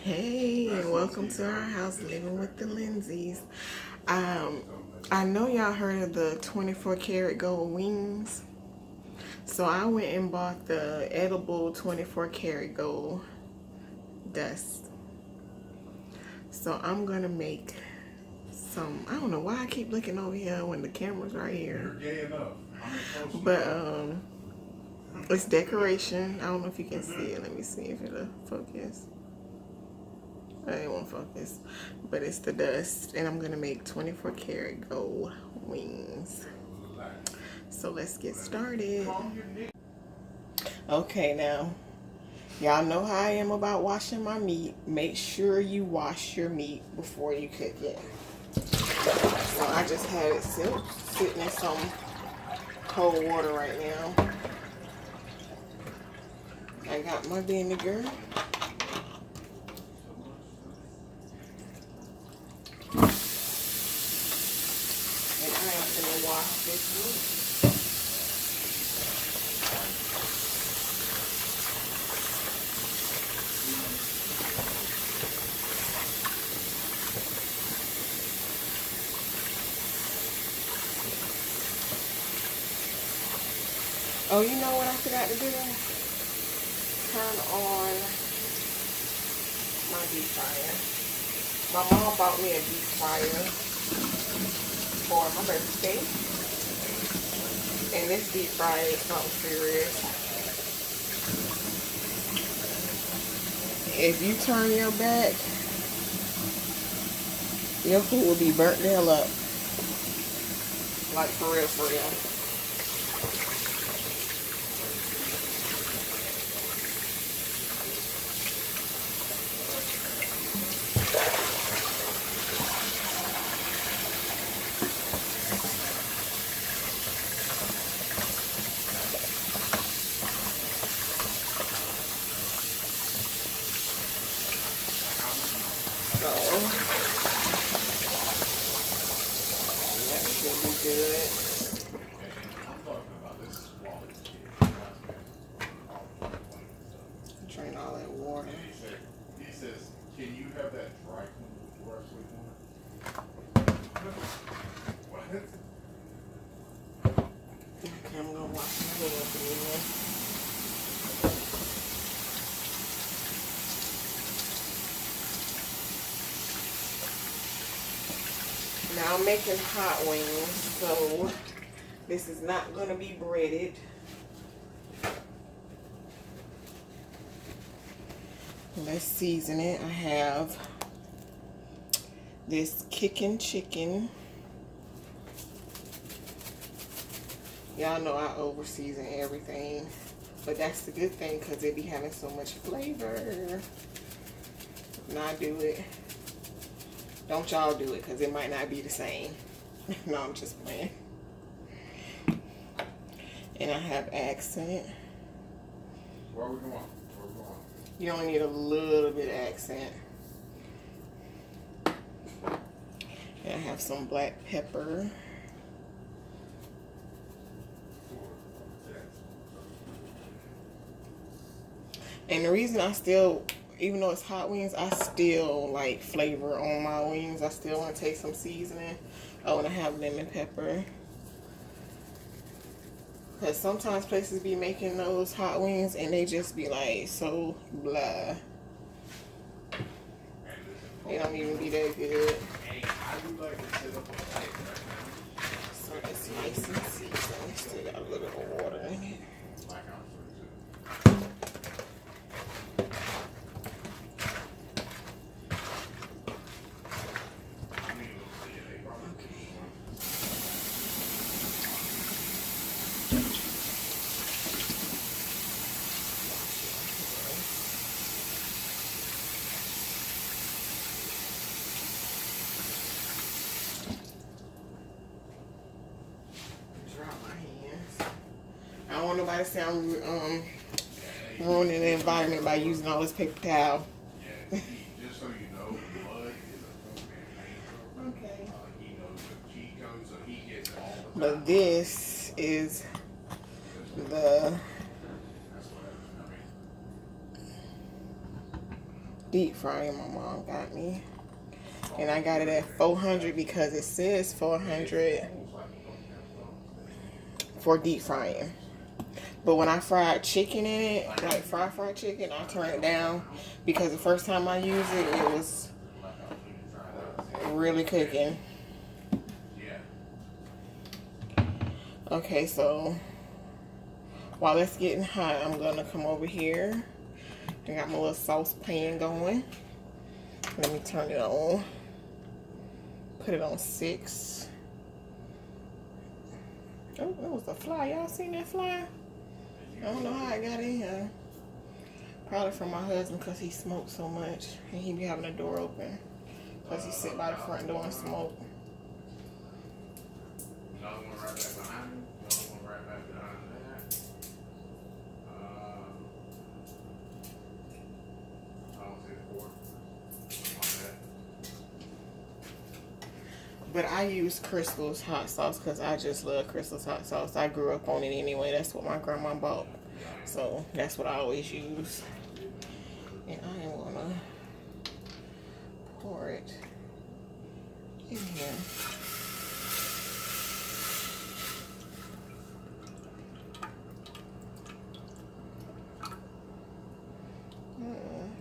Hey, and welcome to our house, Living with the Lindsays. I know y'all heard of the 24 karat gold wings. So I went and bought the edible 24 karat gold dust. So I'm gonna make some, I don't know why I keep looking over here when the camera's right here. You're gay enough. But it's decoration. I don't know if you can see it. Let me see if it'll focus. It won't focus, but it's the dust, and I'm gonna make 24 karat gold wings. So let's get started. Okay, now y'all know how I am about washing my meat. Make sure you wash your meat before you cook it. So I just had it sitting in some cold water right now. I got my vinegar. Wash this meat. Oh, you know what I forgot to do? Turn on my deep fryer. My mom bought me a deep fryer for my birthday. And this deep fryer is something serious. If you turn your back, your food will be burnt the hell up. Like for real, for real. That should be good. Drain all that water. He says, can you have that dry clean before I sleep on it? Okay, I'm gonna wash my hands again. Now I'm making hot wings, so this is not going to be breaded. Let's season it. I have this kicking chicken. Y'all know I over season everything, but that's the good thing because it be having so much flavor. Now I do it. Don't y'all do it because it might not be the same. No, I'm just playing. And I have accent. Where are we going? You only need a little bit of accent. And I have some black pepper. And the reason I still, even though it's hot wings, I still like flavor on my wings. I still want to take some seasoning. Oh, and I have lemon pepper. Because sometimes places be making those hot wings and they just be like so blah. They don't even be that good. So it's nice and seasoned. Still got a little bit of water in it. I don't want nobody to say I'm ruining the environment by using all this paper towel. Just so you know, blood is a okay. He knows the cheat code, so he gets all the time. But this is the deep frying my mom got me. And I got it at 400 because it says 400 for deep frying. But when I fried chicken in it, like fried chicken, I turned it down because the first time I used it, it was really cooking. Okay, so while it's getting hot, I'm gonna come over here. I got my little saucepan going. Let me turn it on. Put it on 6. Oh, that was a fly. Y'all seen that fly? I don't know how I got in here. Probably from my husband because he smokes so much. And he be having the door open. Because he sit by the front door and smoke. Another one right back behind me. Another one right back behind that. I don't see the 4. But I use Crystal's hot sauce because I just love Crystal's hot sauce. I grew up on it anyway. That's what my grandma bought. So that's what I always use. And I am going to pour it in here.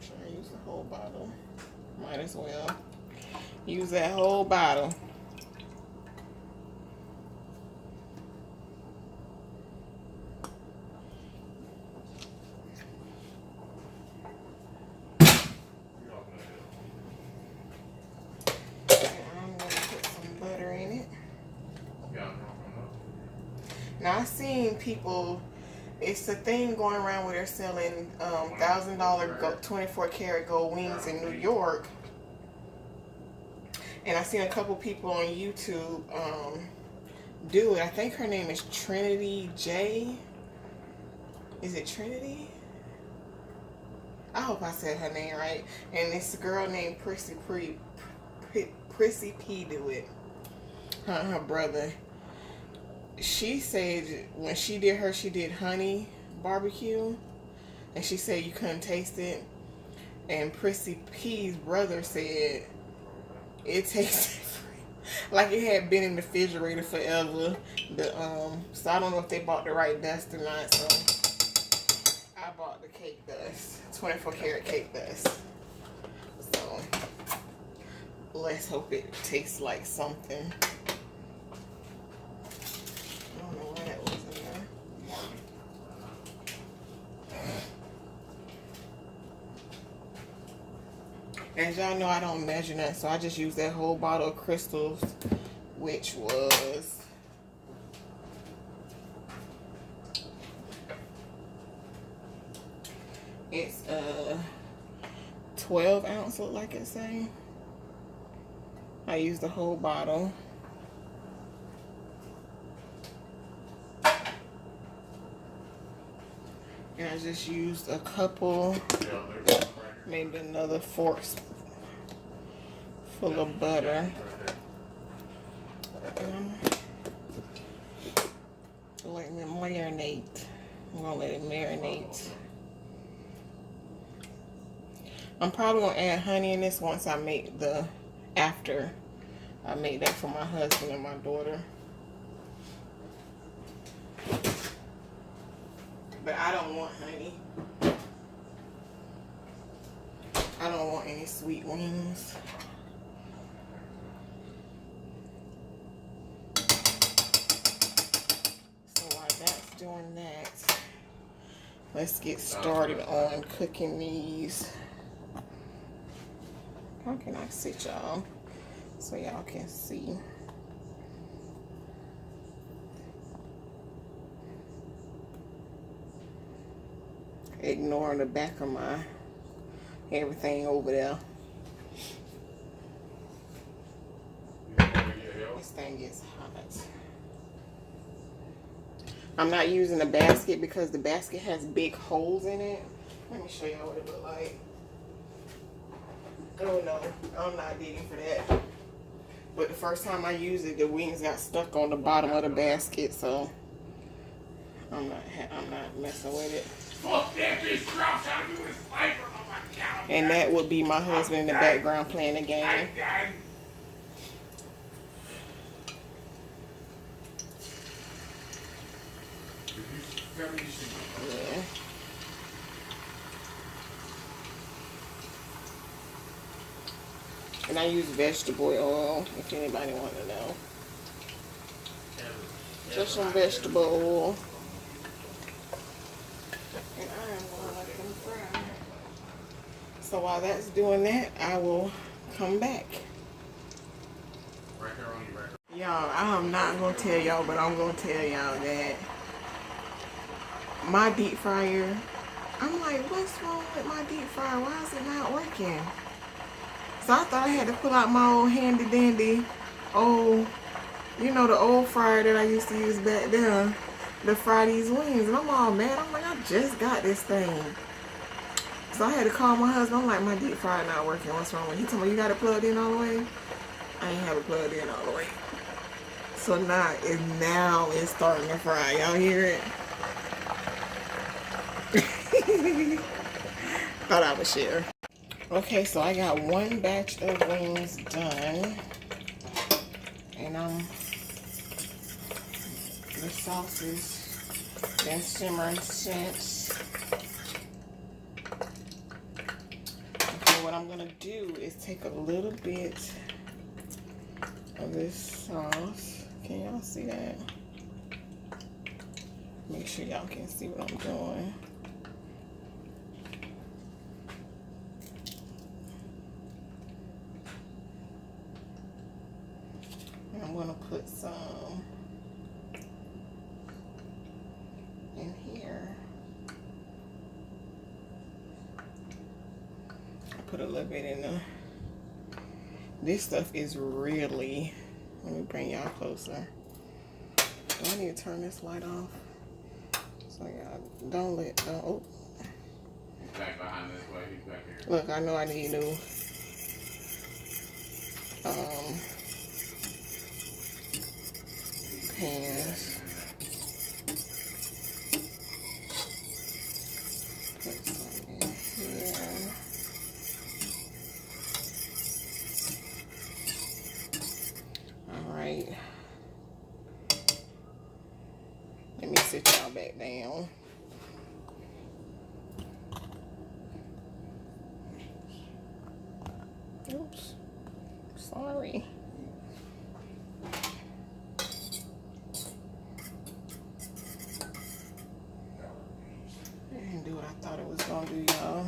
Should I use the whole bottle? Might as well use that whole bottle. Now I've seen people, it's a thing going around where they're selling $1,000 24 karat gold wings in New York. And I've seen a couple people on YouTube do it. I think her name is Trinity J. Is it Trinity? I hope I said her name right. And it's a girl named Prissy P do it. Her brother. She said when she did hers, she did honey barbecue, and she said you couldn't taste it. And Prissy P's brother said it tasted like it had been in the refrigerator forever. So I don't know if they bought the right dust or not. So I bought the cake dust, 24 karat cake dust. So let's hope it tastes like something. As y'all know, I don't measure that, so I just use that whole bottle of Crystals, which was it's 12 ounce, look like it's saying. I used the whole bottle. And I just used a couple, maybe another fork full of butter. Let it marinate. I'm gonna let it marinate. I'm probably gonna add honey in this once I make after I make that for my husband and my daughter. But I don't want honey. I don't want any sweet wings. So while that's doing that, let's get started on cooking these. How can I sit y'all so y'all can see? Ignoring the back of my everything over there. This thing gets hot. I'm not using a basket because the basket has big holes in it. Let me show y'all what it look like. Oh no, I'm not digging for that. But the first time I used it, the wings got stuck on the bottom of the basket, so I'm not messing with it. Fuck that bitch, Ralph, trying to do this flavor on my counter. And that would be my husband in the background playing the game. Yeah. And I use vegetable oil, if anybody want to know. Just some vegetable oil. And I am going to let them fry. So while that's doing that, I will come back. Y'all, I'm not going to tell y'all, but I'm going to tell y'all that my deep fryer, I'm like, what's wrong with my deep fryer? Why is it not working? So I thought I had to pull out my old handy dandy old, you know, the old fryer that I used to use back then to fry these wings. And I'm all mad. I'm like, I just got this thing. So I had to call my husband. I'm like, my deep fryer not working. What's wrong with it? He told me, you got it plugged in all the way? I ain't have it plugged in all the way. So now it's starting to fry. Y'all hear it? Thought I would share. Okay, so I got one batch of wings done. And the sauce is been simmering since. Okay, what I'm gonna do is take a little bit of this sauce. Can y'all see that? Make sure y'all can see what I'm doing. And I'm gonna put some in here. I put a little bit in the. This stuff is really. Let me bring y'all closer. Do I need to turn this light off? So y'all don't let. Oh. He's back behind this way. He's back here. Look, I know I need new. Pans. Put some in here. Alright. Let me sit y'all back down. Oops. Sorry. Didn't do what I thought it was gonna do, y'all.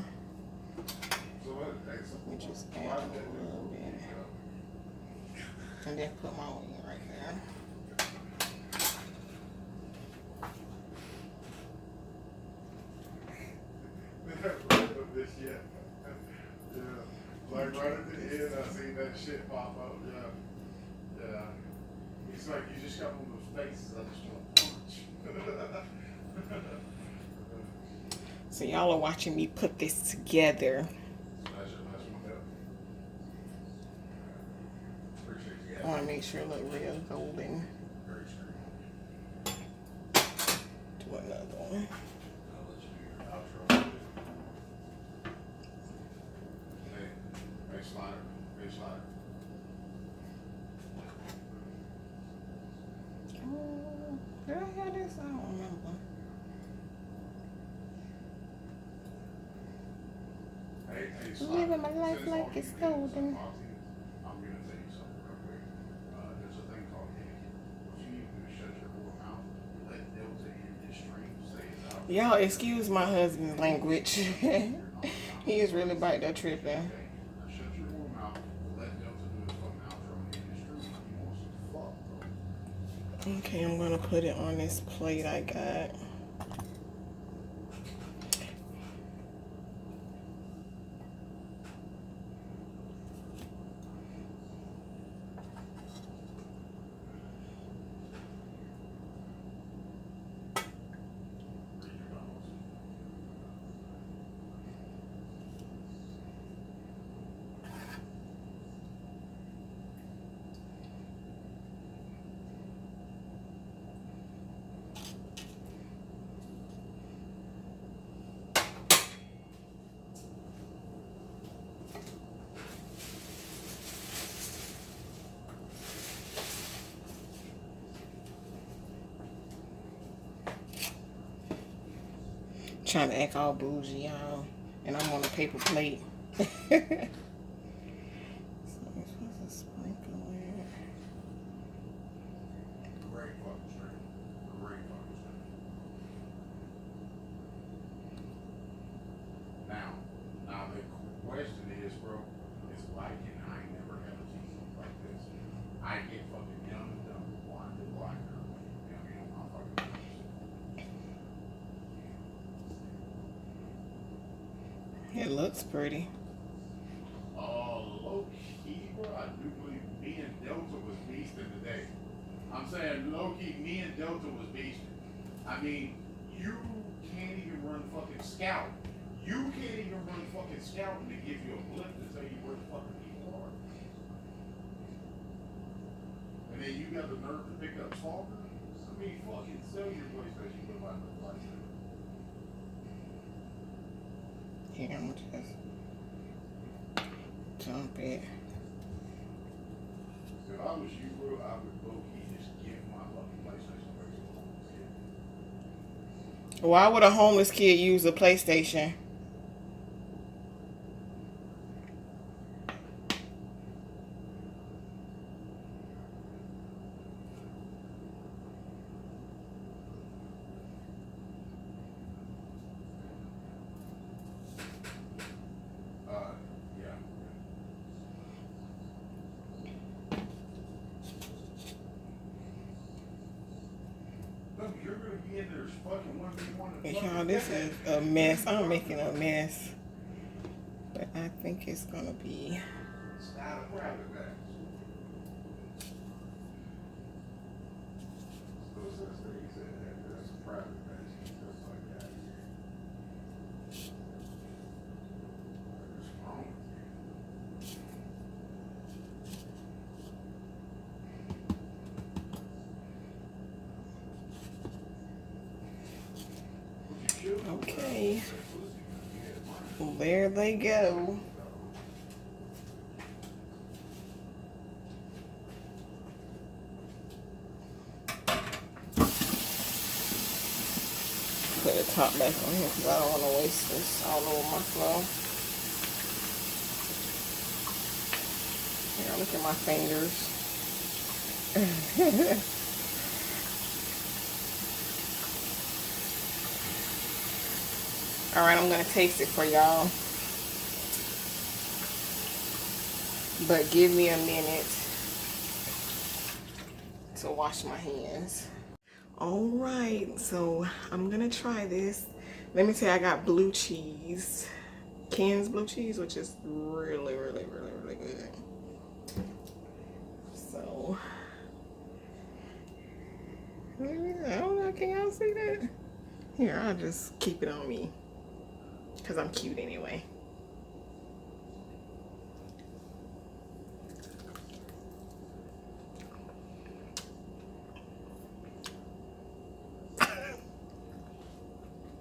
Let me just add a little bit. And then put my wing right there. Like right at the end, I seen that shit pop up. Yeah. Yeah. It's like you just got one of those faces I just want to punch. So y'all are watching me put this together. I want to make sure it look real golden. Do another one. Hey, slider. Hey, slider. Did I have this? I don't remember. Hey, Living my life like it's golden. I'm gonna tell you something real quick. There's a thing called Heyyyy. What you need to do is shut your whore mouth, let Delta in this stream say it out. Y'all excuse my husband's language. He is really back there tripping. Shut your whore mouth, let Delta do his fucking outro in the stream. He wants to fuck, bro. Okay, I'm gonna put it on this plate I got. Trying to act all bougie, y'all. And I'm on a paper plate. So I'm supposed to sprinkle it. Great fucking straight. Great fucking straight. Now the question is, bro, is why can I never have a cheesecake like this? I get fucking young and dumb, blind and black girl. You know, I'm fucking. It looks pretty. Low key, bro, I do believe me and Delta was beasting today. I'm saying low key, me and Delta was beasting. I mean, you can't even run fucking scout. You can't even run fucking scout and they give you a blip to tell you where the fucking people are. And then you got the nerve to pick up Stalker? I mean, fucking sell your PlayStation, you put my PlayStation. Here, I'm just jump it. If I was you, bro, I would low key just give my fucking PlayStation away to a homeless kid. Why would a homeless kid use a PlayStation? Yeah. Look, you're gonna be in there fucking 1v1. Y'all, this is a mess. I'm making a mess. But I think it's gonna be. It's not a private match. What's this thing he said? That's a private match. Just like that. What's wrong with you? Okay. Well, there they go. Put the top back on here because I don't want to waste this all over my floor. Here, look at my fingers. All right, I'm gonna taste it for y'all. But give me a minute to wash my hands. All right, so I'm gonna try this. Let me tell you, I got blue cheese, Ken's blue cheese, which is really, really, really, really good. So, I don't know, can y'all see that? Here, I'll just keep it on me, because I'm cute anyway.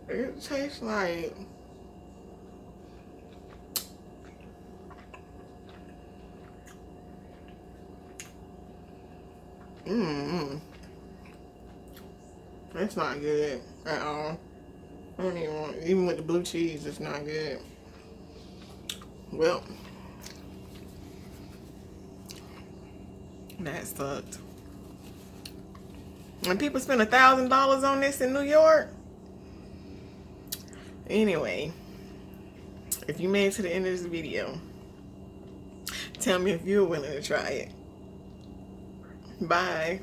It tastes like it's not good at all. I don't even want, even with the blue cheese, it's not good. Well, that sucked. And people spend $1,000 on this in New York. Anyway, if you made it to the end of this video, tell me if you're willing to try it. Bye.